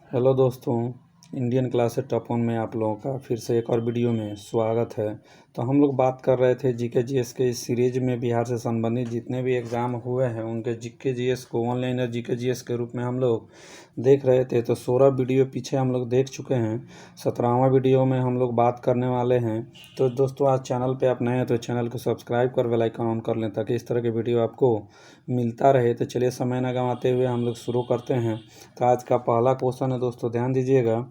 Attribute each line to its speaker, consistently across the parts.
Speaker 1: Hello दोस्तों, Indian classes top one में आप लोगों का फिर से एक और वीडियो में स्वागत है। तो हम लोग बात कर रहे थे जीके जीएस के इस सीरीज में बिहार से संबंधित जितने भी एग्ज़ाम हुए हैं उनके जीके जीएस को ऑनलाइन और जीके जीएस के रूप में हम लोग देख रहे थे। तो 16 वीडियो पीछे हम लोग देख चुके हैं। 17वां वीडियो में हम लोग बात करने वाले हैं। तो दोस्तों, आज चैनल पे आप नए हैं तो चैनल को सब्सक्राइब कर बेल आइकन ऑन कर लें ताकि इस तरह के वीडियो आपको मिलता रहे। तो चलिए समय न गंवाते हुए हम लोग शुरू करते हैं। तो आज का पहला क्वेश्चन है दोस्तों, ध्यान दीजिएगा।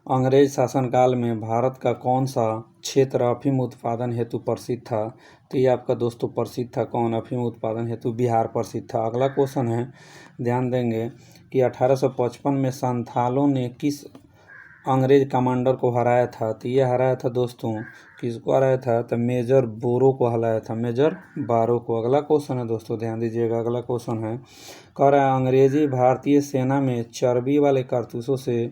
Speaker 1: अंग्रेज शासनकाल में भारत का कौन सा क्षेत्र अफीम उत्पादन हेतु प्रसिद्ध था? तो ये आपका दोस्तों प्रसिद्ध था कौन? अफीम उत्पादन हेतु बिहार प्रसिद्ध था। अगला क्वेश्चन है, ध्यान देंगे कि 1855 में संथालों ने किस अंग्रेज कमांडर को हराया था? तो ये हराया था दोस्तों, किसको हराया था? तो मेजर बोरो को हराया था, मेजर बारो को। अगला क्वेश्चन है दोस्तों, ध्यान दीजिएगा। अगला क्वेश्चन है, कह रहा है अंग्रेजी भारतीय सेना में चर्बी वाले कारतूसों से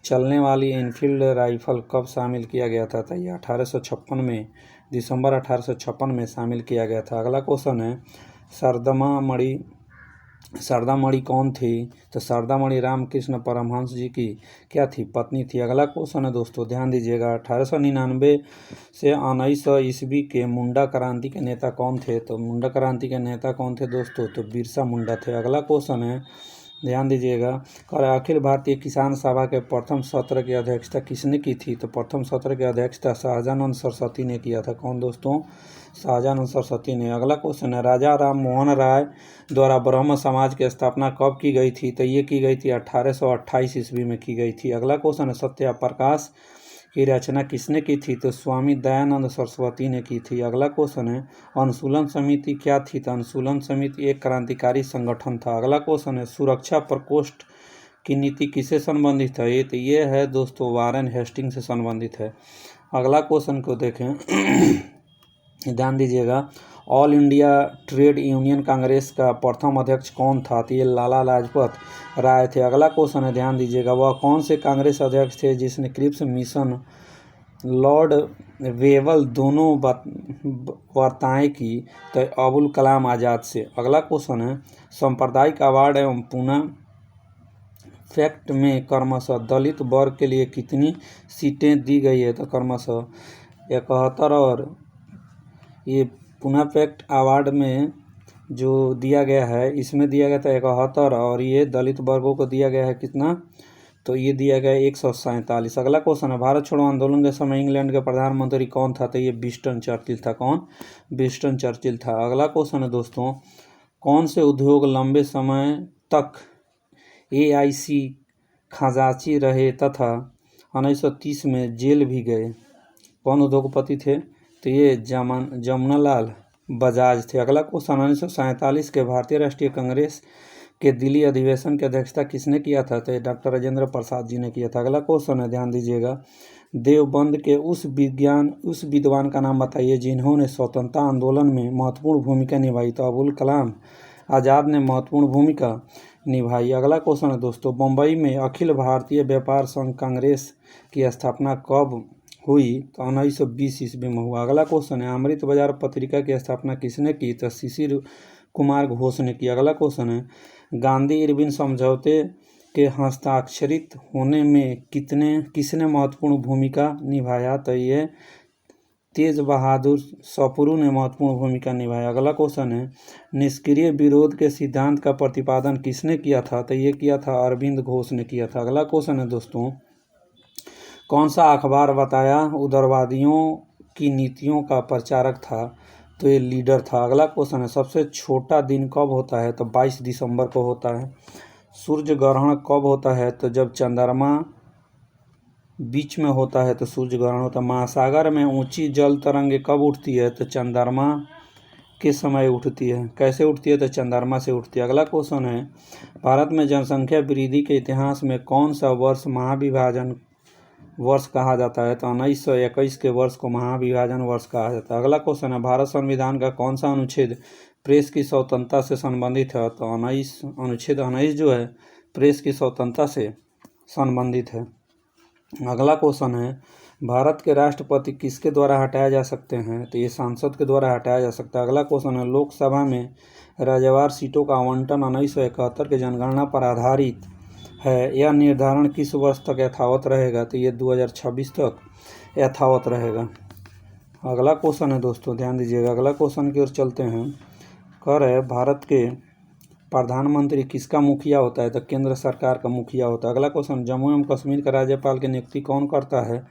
Speaker 1: चलने वाली एनफील्ड राइफल कब शामिल किया गया था? तो ये 1856 में, दिसंबर 1856 में शामिल किया गया था। अगला क्वेश्चन है, शारदामणि कौन थी? तो शारदामणि रामकृष्ण परमहंस जी की क्या थी? पत्नी थी। अगला क्वेश्चन है दोस्तों, ध्यान दीजिएगा। 1899 से 1900 ईस्वी के मुंडा क्रांति के नेता कौन थे? तो मुंडा क्रांति के नेता कौन थे दोस्तों? तो बिरसा मुंडा थे। अगला क्वेश्चन है, ध्यान दीजिएगा। और अखिल भारतीय किसान सभा के प्रथम सत्र की अध्यक्षता किसने की थी? तो प्रथम सत्र की अध्यक्षता शाहजानंद सरस्वती ने किया था। कौन दोस्तों? शाहजानंद सरस्वती ने। अगला क्वेश्चन है, राजा राम मोहन राय द्वारा ब्रह्म समाज की स्थापना कब की गई थी? तो ये की गई थी 1828 ईस्वी में की गई थी। अगला क्वेश्चन है, सत्याप्रकाश की रचना किसने की थी? तो स्वामी दयानंद सरस्वती ने की थी। अगला क्वेश्चन है, अनुशीलन समिति क्या थी? तो अनुशीलन समिति एक क्रांतिकारी संगठन था। अगला क्वेश्चन है, सुरक्षा प्रकोष्ठ की नीति किससे संबंधित है? ये है दोस्तों वारेन हेस्टिंग से संबंधित है। अगला क्वेश्चन को देखें ध्यान दीजिएगा। All India trade union Congress का प्रथम अध्यक्ष कौन था? तो ये लाला लाजपत राय थे। अगला क्वेश्चन है, ध्यान दीजिएगा। वह कौन से कांग्रेस अध्यक्ष थे जिसने क्रिप्स मिशन, लॉर्ड वेवल दोनों वार्ताएं की? तो अबुल कलाम आज़ाद से। अगला क्वेश्चन है, सांप्रदायिक अवार्ड एवं पुनः फैक्ट में क्रमशः दलित वर्ग के लिए कितनी सीटें दी गई है? तो क्रमशः 71, और ये पुनः फैक्ट अवार्ड में जो दिया गया है इसमें दिया गया था 71, और ये दलित वर्गों को दिया गया है कितना? तो ये दिया गया 147। अगला क्वेश्चन है, भारत छोड़ो आंदोलन के समय इंग्लैंड के प्रधानमंत्री कौन था? तो ये विंस्टन चर्चिल था। कौन? विंस्टन चर्चिल था। अगला क्वेश्चन है दोस्तों, कौन से उद्योग लंबे समय तक AIC खजांची रहे तथा 1930 में जेल भी गए? कौन उद्योगपति थे? तो ये जमनालाल बजाज थे। अगला क्वेश्चन, 1947 के भारतीय राष्ट्रीय कांग्रेस के दिल्ली अधिवेशन की अध्यक्षता किसने किया था? तो डॉक्टर राजेंद्र प्रसाद जी ने किया था। अगला क्वेश्चन है, ध्यान दीजिएगा। देवबंद के उस विद्वान का नाम बताइए जिन्होंने स्वतंत्रता आंदोलन में महत्वपूर्ण भूमिका निभाई? तो अबुल कलाम आज़ाद ने महत्वपूर्ण भूमिका निभाई। अगला क्वेश्चन है दोस्तों, मुंबई में अखिल भारतीय व्यापार संघ कांग्रेस की स्थापना कब हुई? तो 1920 ईस्वी में हुआ। अगला क्वेश्चन है, अमृत बाजार पत्रिका की स्थापना किसने की? तो शिशिर कुमार घोष ने की। अगला क्वेश्चन है, गांधी इरविन समझौते के हस्ताक्षरित होने में किसने महत्वपूर्ण भूमिका निभाया? तो ये तेज बहादुर सप्रू ने महत्वपूर्ण भूमिका निभाया। अगला क्वेश्चन है, निष्क्रिय विरोध के सिद्धांत का प्रतिपादन किसने किया था? तो ये किया था अरविंद घोष ने किया था। अगला क्वेश्चन है दोस्तों, कौन सा अखबार बताया उदारवादियों की नीतियों का प्रचारक था? तो ये लीडर था। अगला क्वेश्चन है, सबसे छोटा दिन कब होता है? तो 22 दिसंबर को होता है। सूर्य ग्रहण कब होता है? तो जब चंद्रमा बीच में होता है तो सूर्य ग्रहण होता है। महासागर में ऊंची जल तरंगे कब उठती है? तो चंद्रमा के समय उठती है। कैसे उठती है? तो चंद्रमा से उठती है। अगला क्वेश्चन है, भारत में जनसंख्या वृद्धि के इतिहास में कौन सा वर्ष महाविभाजन वर्ष कहा जाता है? तो 1921 के वर्ष को महाविभाजन वर्ष कहा जाता है। अगला क्वेश्चन है, भारत संविधान का कौन सा अनुच्छेद प्रेस की स्वतंत्रता से संबंधित है? तो अनुच्छेद 19 जो है प्रेस की स्वतंत्रता से संबंधित है। अगला क्वेश्चन है, भारत के राष्ट्रपति किसके द्वारा हटाया जा सकते हैं? तो ये सांसद के द्वारा हटाया जा सकता है। अगला क्वेश्चन है, लोकसभा में राज्यवार सीटों का आवंटन 1971 के जनगणना पर आधारित है, यह निर्धारण किस वर्ष तक यथावत रहेगा? तो ये 2026 तक यथावत रहेगा। अगला क्वेश्चन है दोस्तों, ध्यान दीजिएगा, अगला क्वेश्चन की ओर चलते हैं। कह रहे भारत के प्रधानमंत्री किसका मुखिया होता है? तो केंद्र सरकार का मुखिया होता है। अगला क्वेश्चन, जम्मू एवं कश्मीर का राज्यपाल की नियुक्ति कौन करता है?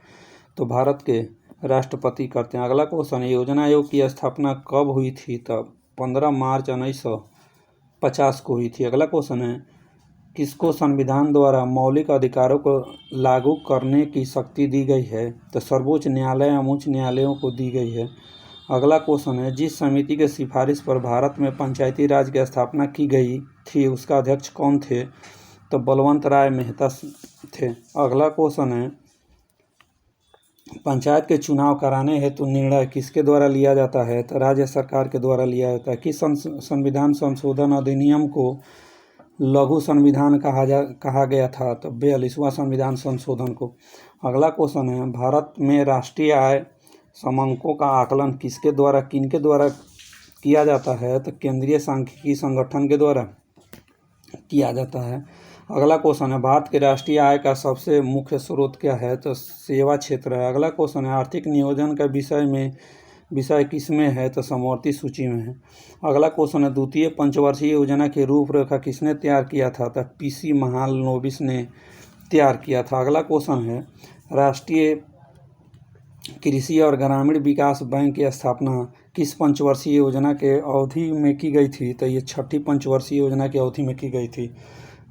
Speaker 1: तो भारत के राष्ट्रपति करते हैं। अगला क्वेश्चन, योजना आयोग की स्थापना कब हुई थी? तो 15 मार्च 1950 को हुई थी। अगला क्वेश्चन है, किसको संविधान द्वारा मौलिक अधिकारों को लागू करने की शक्ति दी गई है? तो सर्वोच्च न्यायालय एवं उच्च न्यायालयों को दी गई है। अगला क्वेश्चन है, जिस समिति के सिफारिश पर भारत में पंचायती राज की स्थापना की गई थी उसका अध्यक्ष कौन थे? तो बलवंत राय मेहता थे। अगला क्वेश्चन है, पंचायत के चुनाव कराने हेतु निर्णय किसके द्वारा लिया जाता है? तो राज्य सरकार के द्वारा लिया जाता है। किस संविधान संशोधन अधिनियम को लघु संविधान कहा गया था? तो 42वां संविधान संशोधन को। अगला क्वेश्चन है, भारत में राष्ट्रीय आय समंकों का आकलन किसके द्वारा किनके द्वारा किया जाता है? तो केंद्रीय सांख्यिकी संगठन के द्वारा किया जाता है। अगला क्वेश्चन है, भारत के राष्ट्रीय आय का सबसे मुख्य स्रोत क्या है? तो सेवा क्षेत्र है। अगला क्वेश्चन है, आर्थिक नियोजन का विषय किसमें है? तो समवर्ती सूची में है। अगला क्वेश्चन है, द्वितीय पंचवर्षीय योजना की रूपरेखा किसने तैयार किया था? तो PC महालनोबिस ने तैयार किया था। अगला क्वेश्चन है, राष्ट्रीय कृषि और ग्रामीण विकास बैंक की स्थापना किस पंचवर्षीय योजना के अवधि में की गई थी? तो ये 6ठी पंचवर्षीय योजना की अवधि में की गई थी।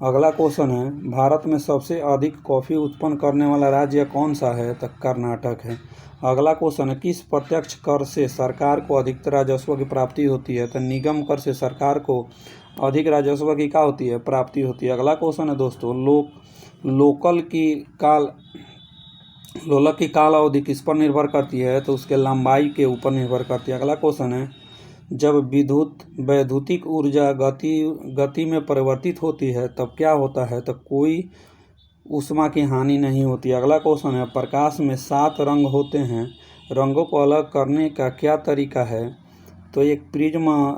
Speaker 1: अगला क्वेश्चन है, भारत में सबसे अधिक कॉफ़ी उत्पन्न करने वाला राज्य कौन सा है? तो कर्नाटक है। अगला क्वेश्चन है, किस प्रत्यक्ष कर से सरकार को अधिकतर राजस्व की प्राप्ति होती है? तो निगम कर से सरकार को अधिक राजस्व की क्या होती है? प्राप्ति होती है। अगला क्वेश्चन है दोस्तों, लोलक की काल अवधि किस पर निर्भर करती है? तो उसके लंबाई के ऊपर निर्भर करती है। अगला क्वेश्चन है, जब वैद्युतिक ऊर्जा गति में परिवर्तित होती है तब क्या होता है? तो कोई ऊष्मा की हानि नहीं होती। अगला क्वेश्चन है, प्रकाश में 7 रंग होते हैं, रंगों को अलग करने का क्या तरीका है? तो एक प्रिज्म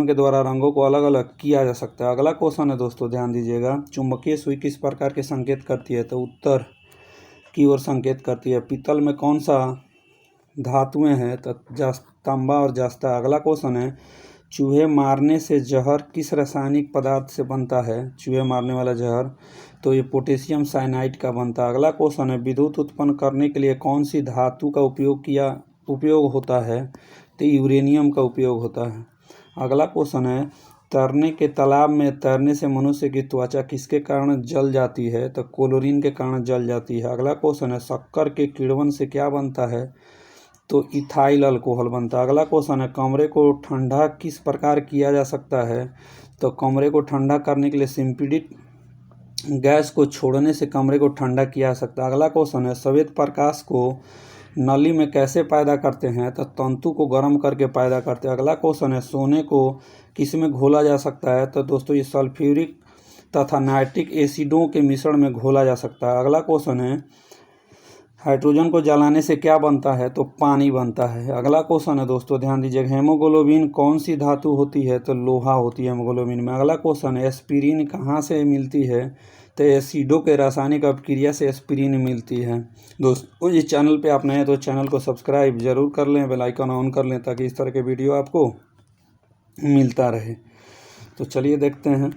Speaker 1: के द्वारा रंगों को अलग अलग किया जा सकता है। अगला क्वेश्चन है दोस्तों, ध्यान दीजिएगा, चुंबकीय सुई किस प्रकार के संकेत करती है? तो उत्तर की ओर संकेत करती है। पीतल में कौन सा धातुएं हैं? तो तांबा और जस्ता। अगला क्वेश्चन है, चूहे मारने से जहर किस रासायनिक पदार्थ से बनता है? चूहे मारने वाला जहर, तो ये पोटेशियम साइनाइड का बनता है। अगला क्वेश्चन है, विद्युत उत्पन्न करने के लिए कौन सी धातु का उपयोग होता है? तो यूरेनियम का उपयोग होता है। अगला क्वेश्चन है, तैरने के तालाब में तैरने से मनुष्य की त्वचा किसके कारण जल जाती है? तो क्लोरीन के कारण जल जाती है। अगला क्वेश्चन है, शक्कर के किण्वन से क्या बनता है? तो इथाइल अल्कोहल बनता है। अगला क्वेश्चन है, कमरे को ठंडा किस प्रकार किया जा सकता है? तो कमरे को ठंडा करने के लिए सिंपीडिक गैस को छोड़ने से कमरे को ठंडा किया जा सकता है। अगला क्वेश्चन है, श्वेत प्रकाश को नली में कैसे पैदा करते हैं? तो तंतु को गर्म करके पैदा करते हैं। अगला क्वेश्चन है, सोने को किस में घोला जा सकता है? तो दोस्तों ये सल्फ्यूरिक तथा नाइट्रिक एसिडों के मिश्रण में घोला जा सकता है। अगला क्वेश्चन है, हाइड्रोजन को जलाने से क्या बनता है? तो पानी बनता है। अगला क्वेश्चन है दोस्तों, ध्यान दीजिएगा, हेमोग्लोबिन कौन सी धातु होती है? तो लोहा होती है हेमोग्लोबिन में। अगला क्वेश्चन है, एस्पिरिन कहाँ से मिलती है? तो एसिडों के रासायनिक अपक्रिया से एस्पिरिन मिलती है। दोस्तों इस चैनल पे आप नए हैं तो चैनल को सब्सक्राइब जरूर कर लें, बेल आइकन ऑन कर लें ताकि इस तरह के वीडियो आपको मिलता रहे। तो चलिए देखते हैं।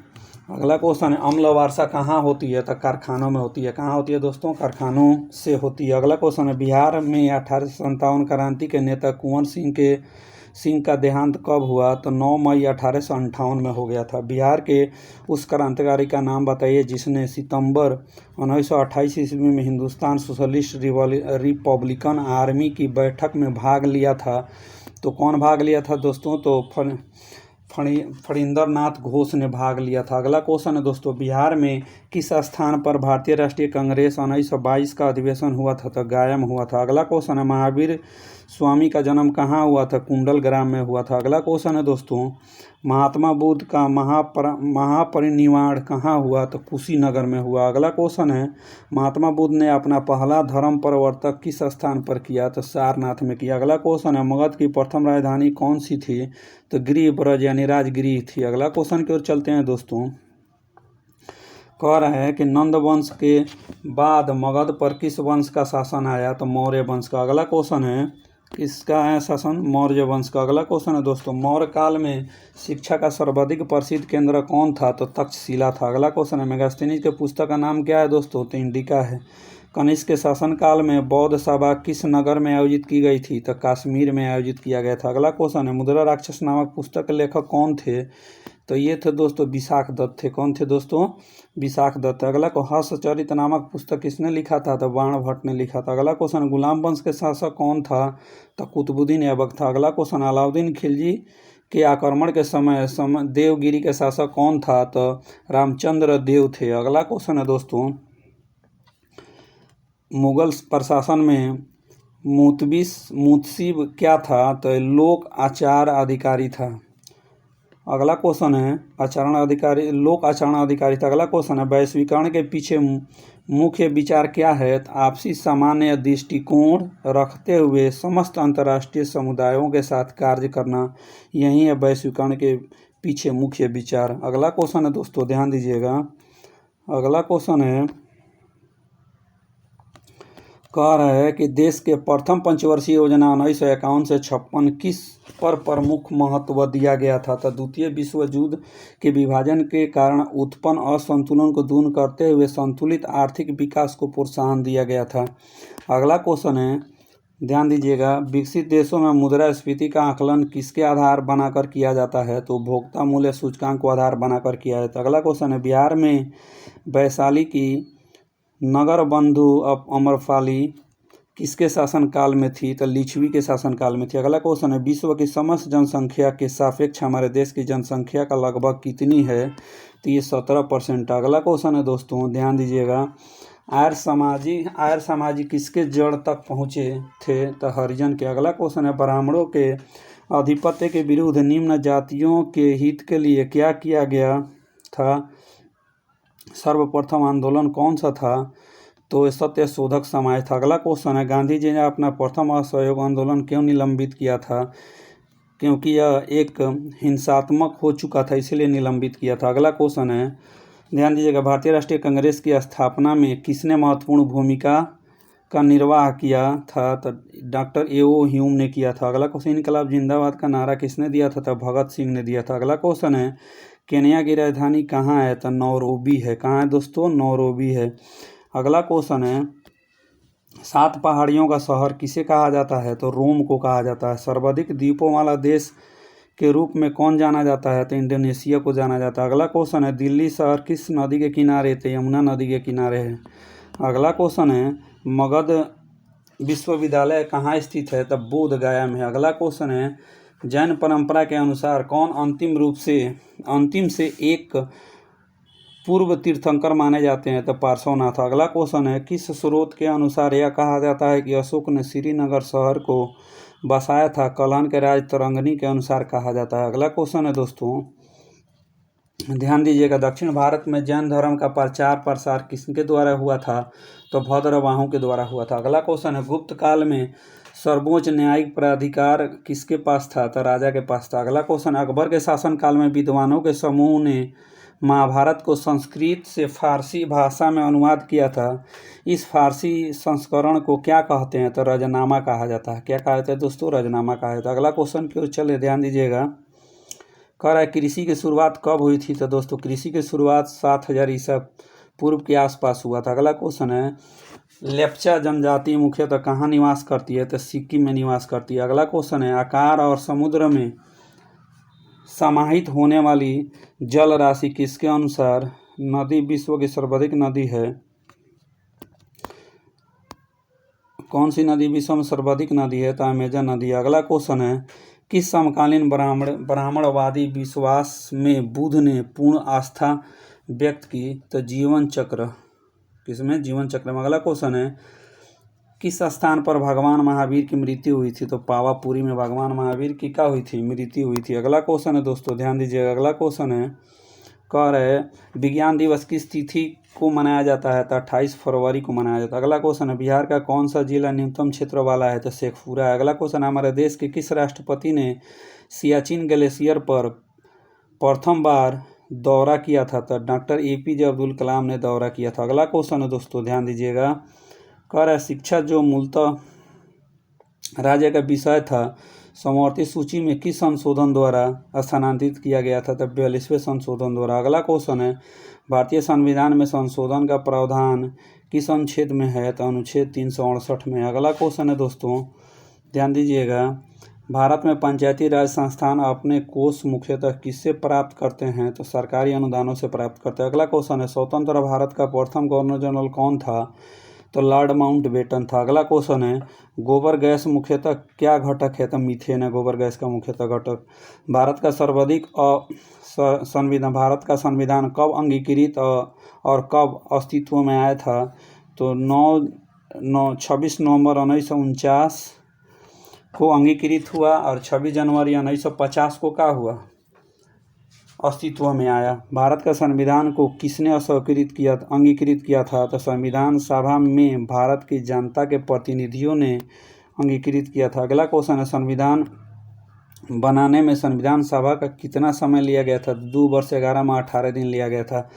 Speaker 1: अगला क्वेश्चन है, अम्ल वर्षा कहाँ होती है? तो कारखानों में होती है। कहाँ होती है दोस्तों? कारखानों से होती है। अगला क्वेश्चन है, बिहार में 1857 क्रांति के नेता कुंवर सिंह का देहांत कब हुआ? तो 9 मई 1858 में हो गया था। बिहार के उस क्रांतिकारी का नाम बताइए जिसने सितंबर 1928 ईस्वी में हिंदुस्तान सोशलिस्ट रिपब्लिकन आर्मी की बैठक में भाग लिया था। तो कौन भाग लिया था दोस्तों? तो फणींद्र नाथ घोष ने भाग लिया था। अगला क्वेश्चन है दोस्तों, बिहार में किस स्थान पर भारतीय राष्ट्रीय कांग्रेस 1922 का अधिवेशन हुआ था? तो गया में हुआ था। अगला क्वेश्चन है, महावीर स्वामी का जन्म कहाँ हुआ था? कुंडल ग्राम में हुआ था। अगला क्वेश्चन है दोस्तों, महात्मा बुद्ध का महापरिनिर्वाण कहाँ हुआ? तो कुशीनगर में हुआ। अगला क्वेश्चन है, महात्मा बुद्ध ने अपना पहला धर्म परिवर्तन किस स्थान पर किया? तो सारनाथ में किया। अगला क्वेश्चन है, मगध की प्रथम राजधानी कौन सी थी? तो गिरिब्रज यानी राजगिरी थी। अगला क्वेश्चन की ओर चलते हैं दोस्तों, कह रहे हैं कि नंद वंश के बाद मगध पर किस वंश का शासन आया, तो मौर्य वंश का। अगला क्वेश्चन है किसका है शासन, मौर्य वंश का। अगला क्वेश्चन है दोस्तों मौर्य काल में शिक्षा का सर्वाधिक प्रसिद्ध केंद्र कौन था, तो तक्षशिला था। अगला क्वेश्चन है मेगास्थनीज के पुस्तक का नाम क्या है दोस्तों, तो इंडिका है। कनिष्क के शासनकाल में बौद्ध सभा किस नगर में आयोजित की गई थी, तो कश्मीर में आयोजित किया गया था। अगला क्वेश्चन है मुद्रा राक्षस नामक पुस्तक के लेखक कौन थे, तो ये थे दोस्तों विशाख दत्त थे। कौन थे दोस्तों, विशाख दत्त। अगला को हर्षचरित नामक पुस्तक किसने लिखा था, तो बाणभट्ट ने लिखा था। अगला क्वेश्चन गुलाम वंश के शासक कौन था, तो कुतुबुद्दीन ऐबक था। अगला क्वेश्चन अलाउद्दीन खिलजी के आक्रमण के समय देवगिरी के शासक कौन था, तो रामचंद्र देव थे। अगला क्वेश्चन है दोस्तों मुगल प्रशासन में मुतसिब क्या था, तो लोक आचार अधिकारी था। अगला क्वेश्चन है आचरण अधिकारी, लोक आचरण अधिकारी था। अगला क्वेश्चन है वैश्वीकरण के पीछे मुख्य विचार क्या है, तो आपसी सामान्य दृष्टिकोण रखते हुए समस्त अंतर्राष्ट्रीय समुदायों के साथ कार्य करना, यही है वैश्वीकरण के पीछे मुख्य विचार। अगला क्वेश्चन है दोस्तों ध्यान दीजिएगा, अगला क्वेश्चन है कह रहा है कि देश के प्रथम पंचवर्षीय योजना 1951 से 56 किस पर प्रमुख महत्व दिया गया था, तो द्वितीय विश्व युद्ध के विभाजन के कारण उत्पन्न असंतुलन को दूर करते हुए संतुलित आर्थिक विकास को प्रोत्साहन दिया गया था। अगला क्वेश्चन है ध्यान दीजिएगा, विकसित देशों में मुद्रास्फीति का आकलन किसके आधार बनाकर किया जाता है, तो उपभोक्ता मूल्य सूचकांक को आधार बनाकर किया जाता है। अगला क्वेश्चन है बिहार में वैशाली की नगर बंधु अमरपाली किसके शासनकाल में थी, तो लिच्छवी के शासनकाल में थी। अगला क्वेश्चन है विश्व की समस्त जनसंख्या के सापेक्ष हमारे देश की जनसंख्या का लगभग कितनी है, तो ये 17%। अगला क्वेश्चन है दोस्तों ध्यान दीजिएगा, आर्य समाजी किसके जड़ तक पहुँचे थे, तो हरिजन के। अगला क्वेश्चन है ब्राह्मणों के आधिपत्य के विरुद्ध निम्न जातियों के हित के लिए क्या किया गया था, सर्वप्रथम आंदोलन कौन सा था, तो सत्य शोधक समाज था। अगला क्वेश्चन है गांधी जी ने अपना प्रथम असहयोग आंदोलन क्यों निलंबित किया था, क्योंकि यह एक हिंसात्मक हो चुका था इसलिए निलंबित किया था। अगला क्वेश्चन है ध्यान दीजिएगा, भारतीय राष्ट्रीय कांग्रेस की स्थापना में किसने महत्वपूर्ण भूमिका का निर्वाह किया था, तो डॉक्टर ए.ओ. ह्यूम ने किया था। अगला क्वेश्चन इनकलाब जिंदाबाद का नारा किसने दिया था, तो भगत सिंह ने दिया था। अगला क्वेश्चन है केन्या की राजधानी कहाँ है, तो नैरोबी है। कहाँ है दोस्तों, नैरोबी है। अगला क्वेश्चन है 7 पहाड़ियों का शहर किसे कहा जाता है, तो रोम को कहा जाता है। सर्वाधिक द्वीपों वाला देश के रूप में कौन जाना जाता है, तो इंडोनेशिया को जाना जाता है। अगला क्वेश्चन है दिल्ली शहर किस नदी के किनारे थे, यमुना नदी के किनारे है। अगला क्वेश्चन है मगध विश्वविद्यालय कहाँ स्थित है, तो बोध गया में है। अगला क्वेश्चन है जैन परंपरा के अनुसार कौन अंतिम से एक पूर्व तीर्थंकर माने जाते हैं, तो पार्श्वनाथ। अगला क्वेश्चन है किस स्रोत के अनुसार यह कहा जाता है कि अशोक ने श्रीनगर शहर को बसाया था, कलहन के राज तरंगनी के अनुसार कहा जाता है। अगला क्वेश्चन है दोस्तों ध्यान दीजिएगा, दक्षिण भारत में जैन धर्म का प्रचार प्रसार किसके द्वारा हुआ था, तो भद्रवाहों के द्वारा हुआ था। अगला क्वेश्चन है गुप्त काल में सर्वोच्च न्यायिक प्राधिकार किसके पास था, तो राजा के पास था। अगला क्वेश्चन अकबर के शासनकाल में विद्वानों के समूह ने महाभारत को संस्कृत से फारसी भाषा में अनुवाद किया था। इस फारसी संस्करण को क्या कहते हैं, तो रजनामा कहा जाता है। क्या कहा जाता है दोस्तों, रजनामा कहा जाता है। अगला क्वेश्चन की ओर चले ध्यान दीजिएगा, कह रहा है कृषि की शुरुआत कब हुई थी, तो दोस्तों कृषि की शुरुआत 7000 ईसा पूर्व के आसपास हुआ था। अगला क्वेश्चन है लेप्चा जनजाति मुख्यतः कहाँ निवास करती है, तो सिक्किम में निवास करती है। अगला क्वेश्चन है आकार और समुद्र में समाहित होने वाली जल राशि किसके अनुसार नदी विश्व की सर्वाधिक नदी है, कौन सी नदी विश्व में सर्वाधिक नदी है, तो अमेजन नदी। अगला क्वेश्चन है किस समकालीन ब्राह्मणवादी विश्वास में बुद्ध ने पूर्ण आस्था व्यक्त की, तो जीवन चक्र। किसमें, जीवन चक्र में। अगला क्वेश्चन है किस स्थान पर भगवान महावीर की मृत्यु हुई थी, तो पावापुरी में भगवान महावीर की क्या हुई थी, मृत्यु हुई थी। अगला क्वेश्चन है दोस्तों ध्यान दीजिएगा, अगला क्वेश्चन है कह रहे विज्ञान दिवस किस तिथि को मनाया जाता है, तो 28 फरवरी को मनाया जाता है। अगला क्वेश्चन है बिहार का कौन सा जिला न्यूनतम क्षेत्र वाला है, तो शेखपुरा है। अगला क्वेश्चन है हमारे देश के किस राष्ट्रपति ने सियाचिन ग्लेशियर पर प्रथम बार दौरा किया था? तो डॉक्टर APJ अब्दुल कलाम ने दौरा किया था। अगला क्वेश्चन है दोस्तों, ध्यान दीजिएगा। कह रहा है शिक्षा जो मूलतः राज्य का विषय था, समवर्ती सूची में किस संशोधन द्वारा स्थानांतरित किया गया था? तो 42वें संशोधन द्वारा। अगला क्वेश्चन है, भारतीय संविधान में संशोधन का प्रावधान किस अनुच्छेद में है? तो अनुच्छेद 368 में। अगला क्वेश्चन है दोस्तों, ध्यान दीजिएगा। भारत में पंचायती राज संस्थान अपने कोष मुख्यतः किससे प्राप्त करते हैं? तो सरकारी अनुदानों से प्राप्त करते हैं। अगला क्वेश्चन है, स्वतंत्र भारत का प्रथम गवर्नर जनरल कौन था? तो लॉर्ड माउंटबेटन था। अगला क्वेश्चन है, गोबर गैस मुख्यतः क्या घटक है? तो मीथेन है गोबर गैस का मुख्यतः घटक। भारत का संविधान कब अंगीकृत और कब अस्तित्व में आया था? तो 26 नवंबर 1949 को अंगीकृत हुआ और 26 जनवरी 1950 को क्या हुआ? अस्तित्व में आया। भारत का संविधान को किसने अंगीकृत किया था? तो संविधान सभा में भारत की जनता के प्रतिनिधियों ने अंगीकृत किया था। अगला क्वेश्चन है, संविधान बनाने में संविधान सभा का कितना समय लिया गया था? 2 वर्ष 11 माह 18 दिन लिया गया था।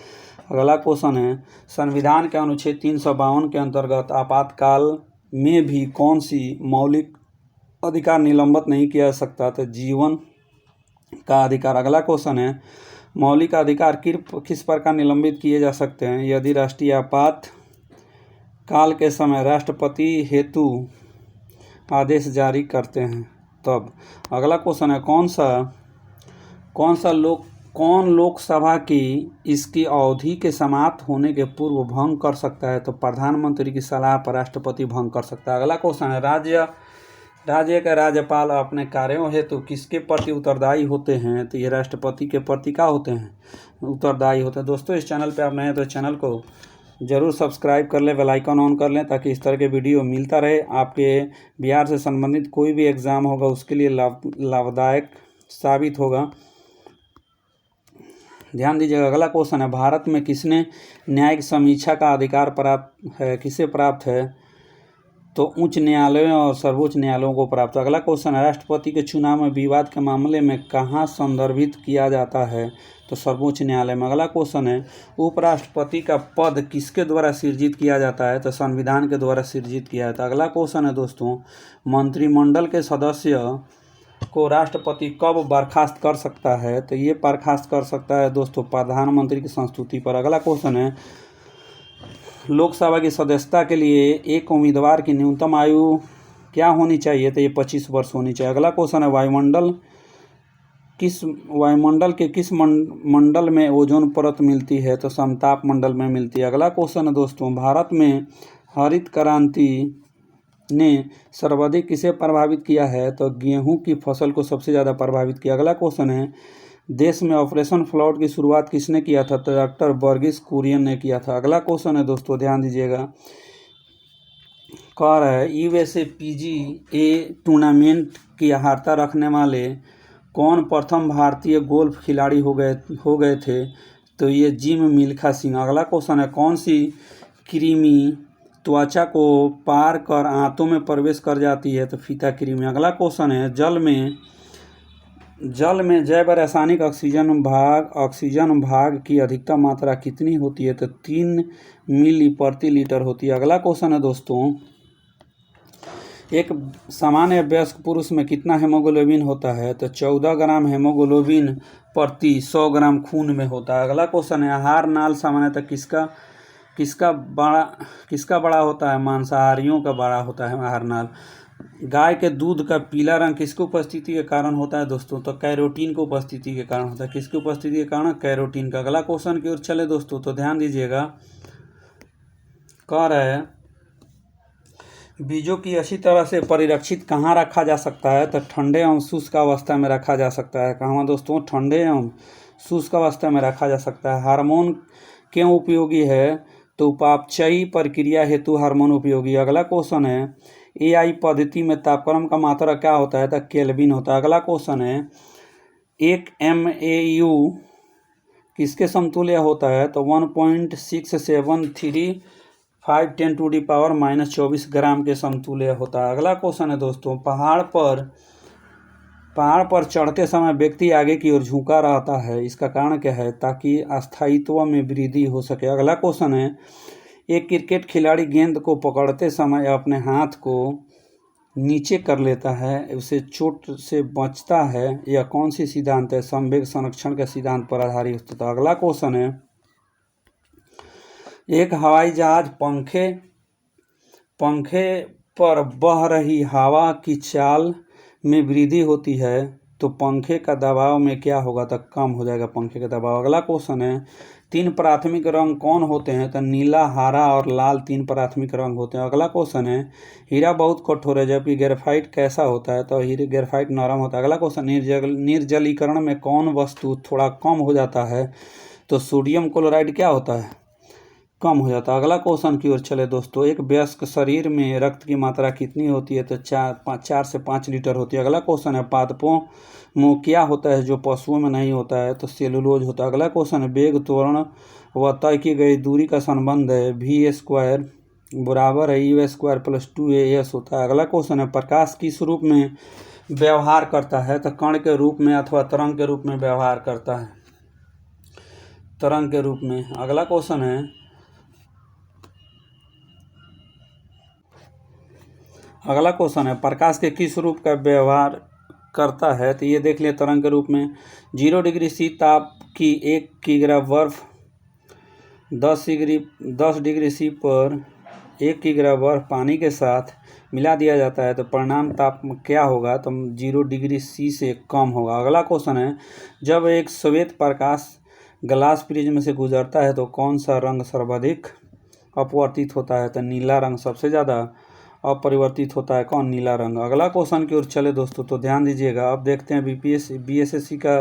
Speaker 1: अगला क्वेश्चन है, संविधान के अनुच्छेद 352 के अंतर्गत आपातकाल में भी कौन सी मौलिक अधिकार निलंबित नहीं किया जा सकता? तो जीवन का अधिकार। अगला क्वेश्चन है, मौलिक अधिकार किस प्रकार निलंबित किए जा सकते हैं? यदि राष्ट्रीय आपात काल के समय राष्ट्रपति हेतु आदेश जारी करते हैं तब। अगला क्वेश्चन है, कौन लोकसभा की इसकी अवधि के समाप्त होने के पूर्व भंग कर सकता है? तो प्रधानमंत्री की सलाह पर राष्ट्रपति भंग कर सकता है। अगला क्वेश्चन है, राज्य के राज्यपाल अपने कार्यों हेतु किसके प्रति उत्तरदायी होते हैं? तो ये राष्ट्रपति के प्रति क्या होते हैं? उत्तरदायी होते हैं। दोस्तों, इस चैनल पे आप नए हैं तो चैनल को जरूर सब्सक्राइब कर लें, बेल आइकन ऑन कर लें, ताकि इस तरह के वीडियो मिलता रहे। आपके बिहार से संबंधित कोई भी एग्ज़ाम होगा उसके लिए लाभदायक साबित होगा। ध्यान दीजिएगा। अगला क्वेश्चन है, भारत में किसने न्यायिक समीक्षा का अधिकार प्राप्त है? किसे प्राप्त है? तो उच्च न्यायालयों और सर्वोच्च न्यायालयों को प्राप्त। अगला क्वेश्चन है, राष्ट्रपति के चुनाव में विवाद के मामले में कहाँ संदर्भित किया जाता है? तो सर्वोच्च न्यायालय में। अगला क्वेश्चन है, उपराष्ट्रपति का पद किसके द्वारा सृजित किया जाता है? तो संविधान के द्वारा सृजित किया जाता है। अगला क्वेश्चन है दोस्तों, मंत्रिमंडल के सदस्य को राष्ट्रपति कब बर्खास्त कर सकता है? तो ये बर्खास्त कर सकता है दोस्तों प्रधानमंत्री की संस्तुति पर। अगला क्वेश्चन है, लोकसभा की सदस्यता के लिए एक उम्मीदवार की न्यूनतम आयु क्या होनी चाहिए? तो ये 25 वर्ष होनी चाहिए। अगला क्वेश्चन है, वायुमंडल के किस मंडल में ओजोन परत मिलती है? तो समताप मंडल में मिलती है। अगला क्वेश्चन है दोस्तों, भारत में हरित क्रांति ने सर्वाधिक किसे प्रभावित किया है? तो गेहूं की फसल को सबसे ज़्यादा प्रभावित किया। अगला क्वेश्चन है, देश में ऑपरेशन फ्लड की शुरुआत किसने किया था? तो डॉक्टर वर्गीस कुरियन ने किया था। अगला क्वेश्चन है दोस्तों, ध्यान दीजिएगा। कह रहा है, USA PGA टूर्नामेंट की अहर्ता रखने वाले कौन प्रथम भारतीय गोल्फ खिलाड़ी हो गए थे? तो ये जिम मिल्खा सिंह। अगला क्वेश्चन है, कौन सी कृमि त्वचा को पार कर आंतों में प्रवेश कर जाती है? तो फीता कृमि। अगला क्वेश्चन है, जल में जैव रासायनिक ऑक्सीजन भाग की अधिकतम मात्रा कितनी होती है? तो 3 मिली प्रति लीटर होती है। अगला क्वेश्चन है दोस्तों, एक सामान्य वयस्क पुरुष में कितना हेमोग्लोबिन होता है? तो 14 ग्राम हेमोग्लोबिन प्रति 100 ग्राम खून में होता है। अगला क्वेश्चन है, आहार नाल सामान्यतः किसका बड़ा होता है? मांसाहारियों का बड़ा होता है आहार नाल। गाय के दूध का पीला रंग किसकी उपस्थिति के कारण होता है दोस्तों? तो कैरोटीन की उपस्थिति के कारण होता है। किसकी उपस्थिति के कारण? कैरोटीन का। अगला क्वेश्चन की ओर चले दोस्तों, तो ध्यान दीजिएगा। कह रहा है, बीजों की अच्छी तरह से परिरक्षित कहाँ रखा जा सकता है? तो ठंडे एवं शुष्क अवस्था में रखा जा सकता है। कहाँ दोस्तों? ठंडे एवं शुष्क अवस्था में रखा जा सकता है। हार्मोन क्यों उपयोगी है? तो उपापचयी प्रक्रिया हेतु हार्मोन उपयोगी। अगला क्वेश्चन है, AI पद्धति में तापक्रम का मात्रा क्या होता है? तो केल्विन होता है। अगला क्वेश्चन है, 1 MAU किसके समतुल्य होता है? तो 1.6735 10⁻⁻24 ग्राम के समतुल्य होता है। अगला क्वेश्चन है दोस्तों, पहाड़ पहाड़ पर चढ़ते समय व्यक्ति आगे की ओर झुका रहता है, इसका कारण क्या है? ताकि स्थायित्व में वृद्धि हो सके। अगला क्वेश्चन है, एक क्रिकेट खिलाड़ी गेंद को पकड़ते समय अपने हाथ को नीचे कर लेता है, उसे चोट से बचता है। यह कौन सी सिद्धांत है? संवेग संरक्षण के सिद्धांत पर आधारित होता है। अगला क्वेश्चन है, एक हवाई जहाज पंखे पर बह रही हवा की चाल में वृद्धि होती है तो पंखे का दबाव में क्या होगा? तो कम हो जाएगा पंखे का दबाव। अगला क्वेश्चन है, 3 प्राथमिक रंग कौन होते हैं? तो नीला, हरा और लाल 3 प्राथमिक रंग होते हैं। अगला क्वेश्चन है, हीरा बहुत कठोर है जबकि ग्रेफाइट कैसा होता है? तो ग्रेफाइट नरम होता है। अगला क्वेश्चन, निर्जलीकरण में कौन वस्तु थोड़ा कम हो जाता है? तो सोडियम क्लोराइड क्या होता है? कम हो जाता है। अगला क्वेश्चन की ओर चले दोस्तों, एक वयस्क शरीर में रक्त की मात्रा कितनी होती है? तो 4 से 5 लीटर होती है। अगला क्वेश्चन है, पादपों में क्या होता है जो पशुओं में नहीं होता है? तो सेलुलोज होता है। अगला क्वेश्चन है, वेग, त्वरण व तय की गई दूरी का संबंध है v² बराबर है u² + 2as होता है। अगला क्वेश्चन है, प्रकाश किस रूप में व्यवहार करता है? तो कण के रूप में अथवा तरंग के रूप में व्यवहार करता है, तरंग के रूप में। अगला क्वेश्चन है, प्रकाश के किस रूप का व्यवहार करता है? तो ये देख लिया, तरंग के रूप में। 0 डिग्री सी ताप की 1 किग्रा बर्फ 10 डिग्री सी पर 1 किग्रा बर्फ पानी के साथ मिला दिया जाता है तो परिणाम ताप क्या होगा? तो 0 डिग्री सी से कम होगा। अगला क्वेश्चन है, जब एक श्वेत प्रकाश ग्लास प्रिज्म से गुजरता है तो कौन सा रंग सर्वाधिक अपवर्तित होता है? तो नीला रंग सबसे ज़्यादा अपरिवर्तित होता है। कौन? नीला रंग। अगला क्वेश्चन की ओर चले दोस्तों, तो ध्यान दीजिएगा। अब देखते हैं बीएसएससी का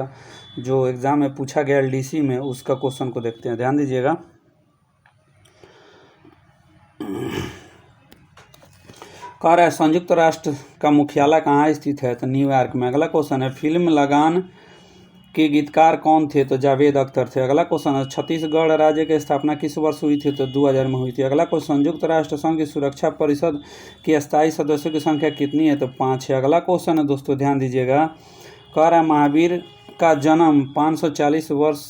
Speaker 1: जो एग्ज़ाम है पूछा गया एलडीसी में, उसका क्वेश्चन को देखते हैं, ध्यान दीजिएगा। कह रहा है, संयुक्त राष्ट्र का मुख्यालय कहाँ स्थित है? तो न्यूयॉर्क में। अगला क्वेश्चन है, फिल्म लगान के गीतकार कौन थे? तो जावेद अख्तर थे। अगला क्वेश्चन है, छत्तीसगढ़ राज्य की स्थापना किस वर्ष हुई थी? तो 2000 में हुई थी। अगला क्वेश्चन, संयुक्त राष्ट्र संघ की सुरक्षा परिषद की स्थायी सदस्यों की संख्या कितनी है? तो 5 है। अगला क्वेश्चन है दोस्तों, ध्यान दीजिएगा। कह रहा है, महावीर का जन्म 540 वर्ष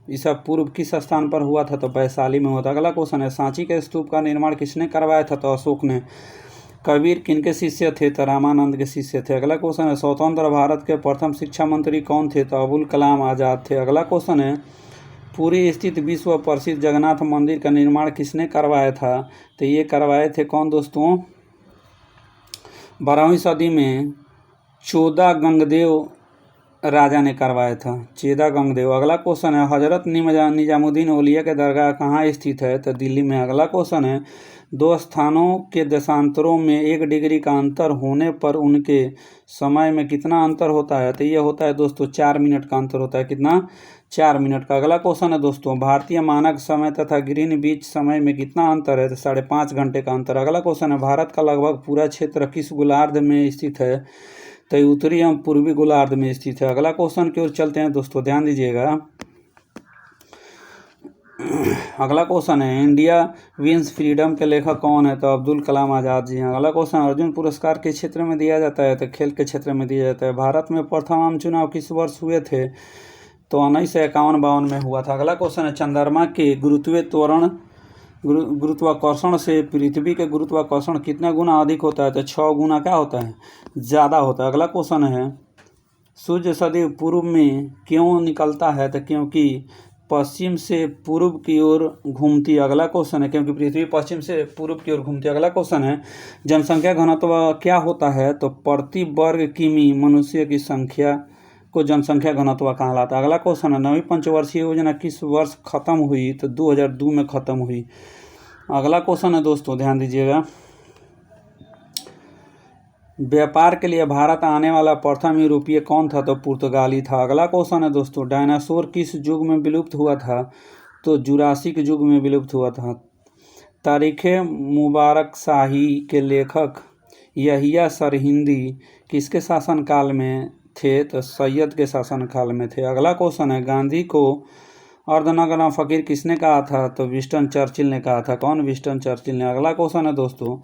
Speaker 1: ईसा पूर्व किस स्थान पर हुआ था? तो वैशाली में हुआ था। अगला क्वेश्चन है, सांची के स्तूप का निर्माण किसने करवाया था? तो अशोक ने। कबीर किनके शिष्य थे? तो रामानंद के शिष्य थे। अगला क्वेश्चन है, स्वतंत्र भारत के प्रथम शिक्षा मंत्री कौन थे? तो अबुल कलाम आज़ाद थे। अगला क्वेश्चन है, पुरी स्थित विश्व प्रसिद्ध जगन्नाथ मंदिर का निर्माण किसने करवाया था? तो ये करवाए थे कौन दोस्तों? 12वीं सदी में चौदा गंगदेव राजा ने करवाया था, चेदा गंगदेव। अगला क्वेश्चन है, हजरत निजामुद्दीन औलिया के दरगाह कहाँ स्थित है? तो दिल्ली में। अगला क्वेश्चन है, 2 स्थानों के देशांतरों में 1 डिग्री का अंतर होने पर उनके समय में कितना अंतर होता है? तो ये होता है दोस्तों 4 मिनट का अंतर होता है। कितना? 4 मिनट का। अगला क्वेश्चन है दोस्तों, भारतीय मानक समय तथा ग्रीनविच समय में कितना अंतर है? तो 5.5 घंटे का अंतर। अगला क्वेश्चन है, भारत का लगभग पूरा क्षेत्र किस गोलार्ध में स्थित है? तो उत्तरी एवं पूर्वी गोलार्ध में स्थित है। अगला क्वेश्चन की ओर चलते हैं दोस्तों, ध्यान दीजिएगा। अगला क्वेश्चन है, इंडिया विंस फ्रीडम के लेखक कौन है? तो अब्दुल कलाम आज़ाद जी हैं। अगला क्वेश्चन, अर्जुन पुरस्कार किस क्षेत्र में दिया जाता है? तो खेल के क्षेत्र में दिया जाता है। भारत में प्रथम आम चुनाव किस वर्ष हुए थे? तो 1951-52 में हुआ था। अगला क्वेश्चन है, चंद्रमा के गुरुत्वाकर्षण से पृथ्वी के गुरुत्वाकर्षण कितना गुना अधिक होता है? तो 6 गुना क्या होता है? ज़्यादा होता है। अगला क्वेश्चन है, सूर्य सदैव पूर्व में क्यों निकलता है? तो क्योंकि पश्चिम से पूर्व की ओर घूमती है। अगला क्वेश्चन है, क्योंकि पृथ्वी पश्चिम से पूर्व की ओर घूमती है। अगला क्वेश्चन है, जनसंख्या घनत्व क्या होता है? तो प्रति वर्ग किमी मनुष्य की संख्या को जनसंख्या घनत्व कहलाता है। अगला क्वेश्चन है, 9वीं पंचवर्षीय योजना किस वर्ष खत्म हुई? तो 2002 में खत्म हुई। अगला क्वेश्चन है दोस्तों, ध्यान दीजिएगा। व्यापार के लिए भारत आने वाला प्रथम यूरोपीय कौन था? तो पुर्तगाली था। अगला क्वेश्चन है दोस्तों, डायनासोर किस युग में विलुप्त हुआ था? तो जुरासिक युग में विलुप्त हुआ था। तारीख़े मुबारक शाही के लेखक यहिया सरहिंदी किसके शासनकाल में थे? तो सैयद के शासनकाल में थे। अगला क्वेश्चन है, गांधी को अर्धनग्न फकीर किसने कहा था? तो विंस्टन चर्चिल ने कहा था। कौन? विंस्टन चर्चिल ने। अगला क्वेश्चन है दोस्तों,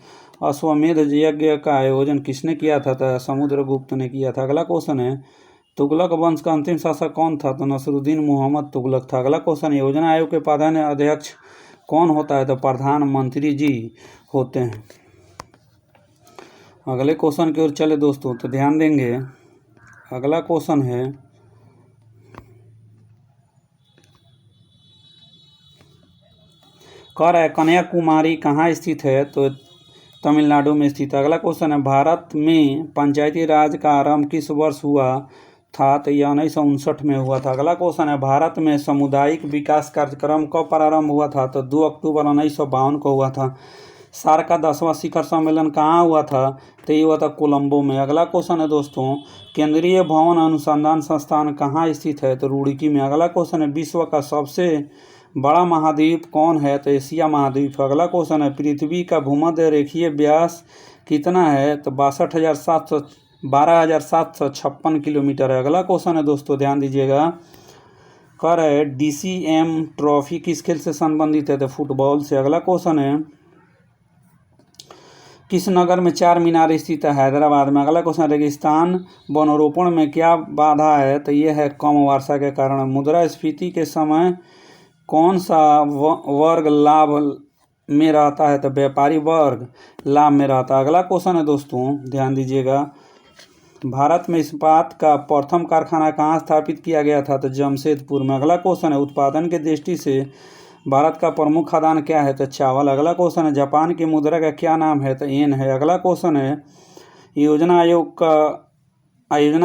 Speaker 1: अश्वमेध यज्ञ का आयोजन किसने किया था? तो समुद्रगुप्त ने किया था। अगला क्वेश्चन है, तुगलक वंश का अंतिम शासक कौन था? तो नसरुद्दीन मोहम्मद तुगलक था। अगला क्वेश्चन, योजना आयोग के प्रधान अध्यक्ष कौन होता है? तो प्रधानमंत्री जी होते हैं। अगले क्वेश्चन की ओर चले दोस्तों, तो ध्यान देंगे। अगला क्वेश्चन है, कह रहा है कन्याकुमारी कहाँ स्थित है? तो तमिलनाडु में स्थित है। अगला क्वेश्चन है, भारत में पंचायती राज का आरंभ किस वर्ष हुआ था? तो यह 1959 में हुआ था। अगला क्वेश्चन है, भारत में सामुदायिक विकास कार्यक्रम कब प्रारंभ हुआ था? तो 2 अक्टूबर 1952 को हुआ था। सार्क का 10वां शिखर सम्मेलन कहाँ हुआ था? तो ये हुआ था कोलंबो में। अगला क्वेश्चन है दोस्तों, केंद्रीय भवन अनुसंधान संस्थान कहाँ स्थित है? तो रुड़की में। अगला क्वेश्चन है, विश्व का सबसे बड़ा महाद्वीप कौन है? तो एशिया महाद्वीप। अगला क्वेश्चन है, पृथ्वी का भूमध्य रेखीय व्यास कितना है? तो 12,756 किलोमीटर है। अगला क्वेश्चन है दोस्तों, ध्यान दीजिएगा, कह रहा है DCM ट्रॉफी किस खेल से संबंधित है? तो फुटबॉल से। अगला क्वेश्चन है, किस नगर में 4 मीनार स्थित है? हैदराबाद में। अगला क्वेश्चन, रेगिस्तान वनरोपण में क्या बाधा है? तो ये है कम वर्षा के कारण। मुद्रास्फीति के समय कौन सा वर्ग लाभ में रहता है? तो व्यापारी वर्ग लाभ में रहता है। अगला क्वेश्चन है दोस्तों, ध्यान दीजिएगा, भारत में इस्पात का प्रथम कारखाना कहाँ स्थापित किया गया था? तो जमशेदपुर में। अगला क्वेश्चन है, उत्पादन के दृष्टि से भारत का प्रमुख खाद्यान्न क्या है? तो चावल। अगला क्वेश्चन है, जापान की मुद्रा का क्या नाम है? तो येन है। अगला क्वेश्चन है, योजना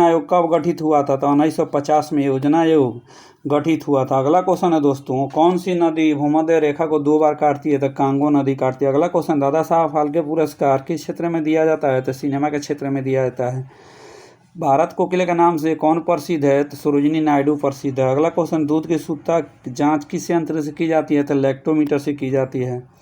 Speaker 1: आयोग कब गठित हुआ था? तो 1950 में योजना आयोग गठित हुआ था। अगला क्वेश्चन है दोस्तों, कौन सी नदी भूमध्य रेखा को 2 बार काटती है? तो कांगो नदी काटती है। अगला क्वेश्चन, दादा साहब फाल्के पुरस्कार किस क्षेत्र में दिया जाता है? तो सिनेमा के क्षेत्र में दिया जाता है। भारत कोकिले के नाम से कौन प्रसिद्ध है? तो सरोजिनी नायडू प्रसिद्ध है। अगला क्वेश्चन, दूध की शुद्धता जांच किस यंत्र से की जाती है? तो लैक्टोमीटर से की जाती है।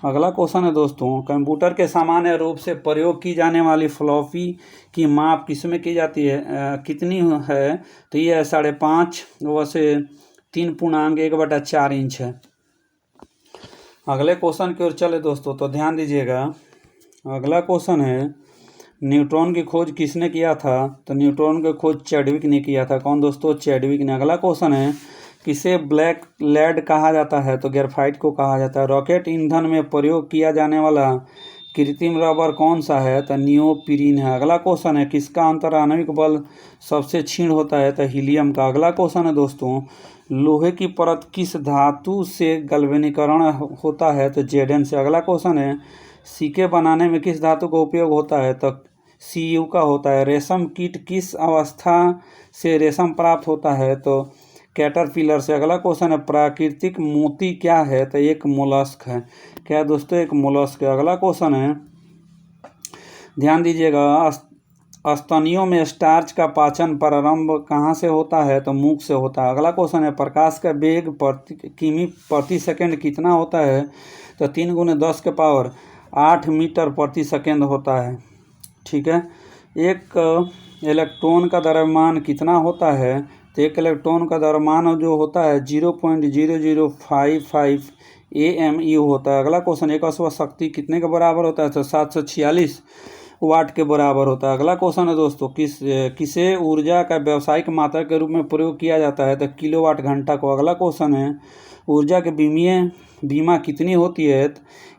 Speaker 1: अगला क्वेश्चन है दोस्तों, कंप्यूटर के सामान्य रूप से प्रयोग की जाने वाली फ्लॉपी की माप किसमें की जाती है? कितनी है? तो ये है 5.5 वैसे 3.1/4 इंच है। अगले क्वेश्चन की ओर चले दोस्तों, तो ध्यान दीजिएगा। अगला क्वेश्चन है, न्यूट्रॉन की खोज किसने किया था? तो न्यूट्रॉन की खोज चैडविक ने किया था। कौन दोस्तों? चैडविक ने। अगला क्वेश्चन है, किसे ब्लैक लेड कहा जाता है? तो ग्रेफाइट को कहा जाता है। रॉकेट ईंधन में प्रयोग किया जाने वाला कृत्रिम रबर कौन सा है? तो नियोप्रीन है। अगला क्वेश्चन है, किसका अंतराणविक बल सबसे क्षीण होता है? तो हीलियम का। अगला क्वेश्चन है दोस्तों, लोहे की परत किस धातु से गैल्वेनीकरण होता है? तो Zn से। अगला क्वेश्चन है, सिक्के बनाने में किस धातु का उपयोग होता है? तो Cu का होता है। रेशम कीट किस अवस्था से रेशम प्राप्त होता है? तो कैटरपिलर से। अगला क्वेश्चन है, प्राकृतिक मोती क्या है? तो एक मोलस्क है। क्या है दोस्तों? एक मोलस्क है। अगला क्वेश्चन है, ध्यान दीजिएगा, स्तनियों में स्टार्च का पाचन प्रारंभ कहाँ से होता है? तो मुख से होता है। अगला क्वेश्चन है, प्रकाश का वेग किमी प्रति सेकंड कितना होता है? तो 3 × 10⁸ मीटर प्रति सेकंड होता है। ठीक है। एक इलेक्ट्रॉन का द्रव्यमान कितना होता है? तो एक इलेक्ट्रॉन का द्रव्यमान जो होता है 0.0055 AMU होता है। अगला क्वेश्चन, एक अश्व शक्ति कितने के बराबर होता है? तो 746 वाट के बराबर होता है। अगला क्वेश्चन है दोस्तों, किसे ऊर्जा का व्यावसायिक मात्रा के रूप में प्रयोग किया जाता है? तो किलोवाट घंटा को। अगला क्वेश्चन है, ऊर्जा के बीमा कितनी होती है?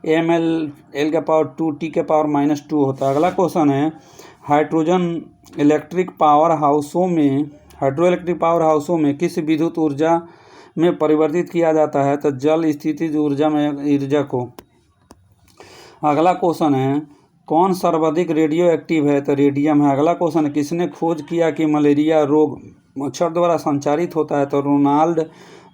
Speaker 1: mL/2 T⁻⁻2 होता है। अगला क्वेश्चन है, हाइड्रो इलेक्ट्रिक पावर हाउसों में किस विद्युत ऊर्जा में परिवर्तित किया जाता है? तो जल स्थितिज ऊर्जा को। अगला क्वेश्चन है, कौन सर्वाधिक रेडियो एक्टिव है? तो रेडियम है। अगला क्वेश्चन है, किसने खोज किया कि मलेरिया रोग मच्छर द्वारा संचारित होता है? तो रोनाल्ड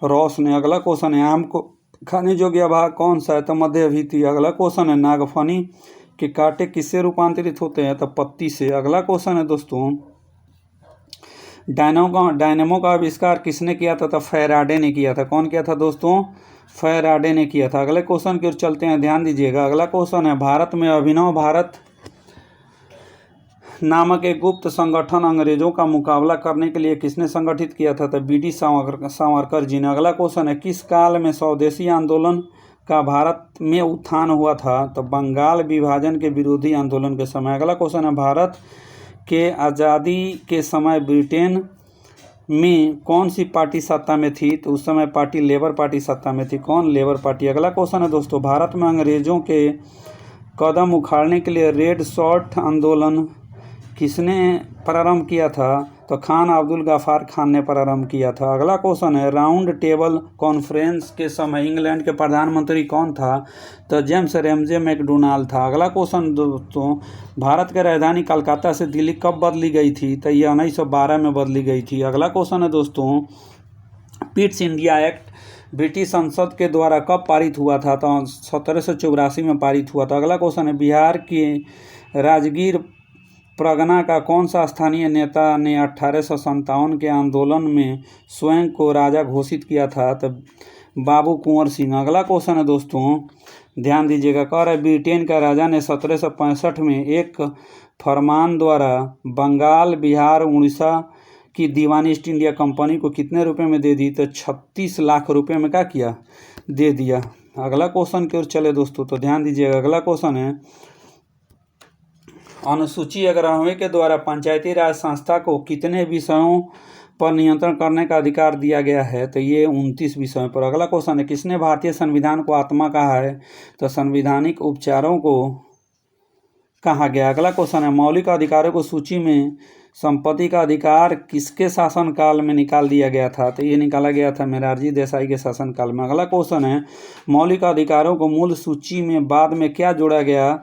Speaker 1: रॉस ने। अगला क्वेश्चन है, आम को खाने योग्य भाग कौन सा है? तो मध्य अभिति। अगला क्वेश्चन है, नागफनी के कांटे किससे रूपांतरित होते हैं? तो पत्ती से। अगला क्वेश्चन है दोस्तों, डायनेमो का आविष्कार किसने किया था? तो फैराडे ने किया था। कौन किया था दोस्तों? फैराडे ने किया था। अगले क्वेश्चन की ओर चलते हैं, ध्यान दीजिएगा। अगला क्वेश्चन है, भारत में अभिनव भारत नामक एक गुप्त संगठन अंग्रेजों का मुकाबला करने के लिए किसने संगठित किया था? तो बी.डी. सावरकर जी ने। अगला क्वेश्चन है, किस काल में स्वदेशी आंदोलन का भारत में उत्थान हुआ था? तो बंगाल विभाजन के विरोधी आंदोलन के समय। अगला क्वेश्चन है, भारत के आज़ादी के समय ब्रिटेन में कौन सी पार्टी सत्ता में थी? तो उस समय पार्टी लेबर पार्टी सत्ता में थी। कौन? Labour party. अगला क्वेश्चन है दोस्तों, भारत में अंग्रेजों के कदम उखाड़ने के लिए रेड शर्ट आंदोलन किसने प्रारंभ किया था? तो खान अब्दुल गफ्फार खान ने प्रारंभ किया था। अगला क्वेश्चन है, राउंड टेबल कॉन्फ्रेंस के समय इंग्लैंड के प्रधानमंत्री कौन था? तो जेम्स रैमजे मैकडोनाल्ड था। अगला क्वेश्चन दोस्तों, भारत की राजधानी कलकत्ता से दिल्ली कब बदली गई थी? तो ये 1912 में बदली गई थी। अगला क्वेश्चन है दोस्तों, पिट्स इंडिया एक्ट ब्रिटिश संसद के द्वारा कब पारित हुआ था? तो 1784 में पारित हुआ था। अगला क्वेश्चन है, बिहार के राजगीर परगना का कौन सा स्थानीय नेता ने 1857 के आंदोलन में स्वयं को राजा घोषित किया था? तो बाबू कुंवर सिंह। अगला क्वेश्चन है दोस्तों, ध्यान दीजिएगा, कह रहा है ब्रिटेन का राजा ने 1765 में एक फरमान द्वारा बंगाल, बिहार, उड़ीसा की दीवानी ईस्ट इंडिया कंपनी को कितने रुपए में दे दी? तो 36 लाख रुपए में क्या किया? दे दिया। अगला क्वेश्चन की ओर चले दोस्तों, तो ध्यान दीजिएगा, अगला क्वेश्चन है, अनुसूची 11वें के द्वारा पंचायती राज संस्था को कितने विषयों पर नियंत्रण करने का अधिकार दिया गया है? तो ये 29 विषयों पर। अगला क्वेश्चन है, किसने भारतीय संविधान को आत्मा कहा है? तो संवैधानिक उपचारों को कहा गया। अगला क्वेश्चन है, मौलिक अधिकारों को सूची में संपत्ति का अधिकार किसके शासनकाल में निकाल दिया गया था? तो ये निकाला गया था मोरारजी देसाई के शासनकाल में। अगला क्वेश्चन है, मौलिक अधिकारों को मूल सूची में बाद में क्या जोड़ा गया?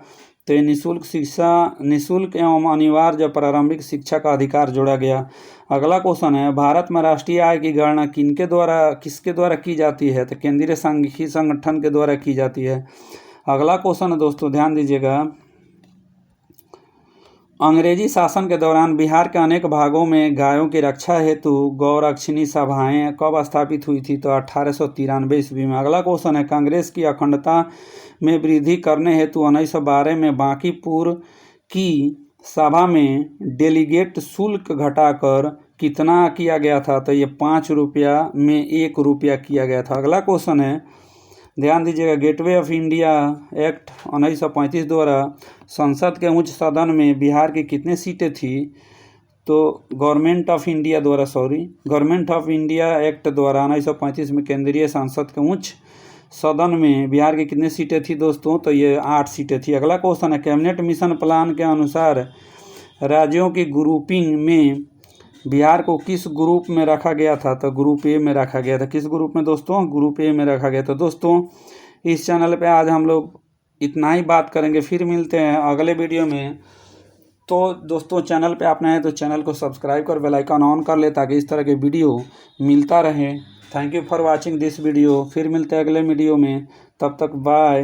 Speaker 1: तो ये निःशुल्क एवं अनिवार्य प्रारंभिक शिक्षा का अधिकार जोड़ा गया। अगला क्वेश्चन है, भारत में राष्ट्रीय आय की गणना किसके द्वारा की जाती है? तो केंद्रीय सांख्यिकी संगठन के द्वारा की जाती है। अगला क्वेश्चन है दोस्तों, ध्यान दीजिएगा, अंग्रेजी शासन के दौरान बिहार के अनेक भागों में गायों की रक्षा हेतु गौरक्षणी सभाएं कब स्थापित हुई थी? तो 1893 ईस्वी में। अगला क्वेश्चन है, कांग्रेस की अखंडता में वृद्धि करने हेतु 1912 में बांकीपुर की सभा में डेलीगेट शुल्क घटाकर कितना किया गया था? तो ये 5 रुपया में 1 रुपया किया गया था। अगला क्वेश्चन है, ध्यान दीजिएगा, गेटवे ऑफ इंडिया एक्ट 1935 द्वारा संसद के उच्च सदन में बिहार की कितनी सीटें थी? तो गवर्नमेंट ऑफ इंडिया एक्ट द्वारा 1935 में केंद्रीय संसद के उच्च सदन में बिहार की कितनी सीटें थी दोस्तों? तो ये 8 सीटें थी। अगला क्वेश्चन है, कैबिनेट मिशन प्लान के अनुसार राज्यों की ग्रुपिंग में बिहार को किस ग्रुप में रखा गया था? तो ग्रुप ए में रखा गया था। किस ग्रुप में दोस्तों? ग्रुप ए में रखा गया था। दोस्तों इस चैनल पे आज हम लोग इतना ही बात करेंगे, फिर मिलते हैं अगले वीडियो में। तो दोस्तों चैनल पे आप नए हैं तो चैनल को सब्सक्राइब कर बेल आइकन ऑन कर ले ताकि इस तरह के वीडियो मिलता रहे। Thank you for watching this video. फिर मिलते हैं अगले वीडियो में, तब तक बाय।